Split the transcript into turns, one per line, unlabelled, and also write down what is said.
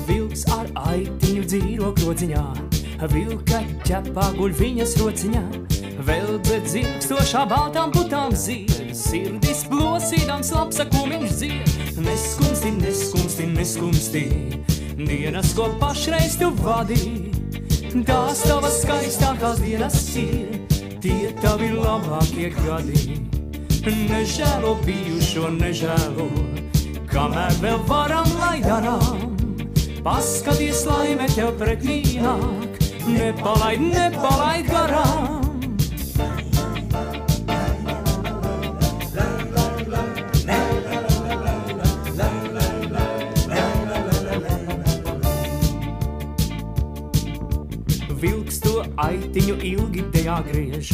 Vilks ar aitiņu dzīvo krodziņā, vilka ķepā guļ viņas rociņā. Vēl dzed dzirkstošā baltām putām zied, sirdis plosīdams lapsakumiņš dzied. Neskumsti, neskumsti, neskumsti, dienas, ko pašreiz tu vadī. Tās tavas skaistākās dienas ir, tie tavi labākie gadi. Nežēlo bijušo, nežēlo, kamēr vēl varam, lai darām. Paskaties, laime tev pretī nāk, nepalaid, nepalaid garām. Vilks to aitiņu ilgi te jāgriež.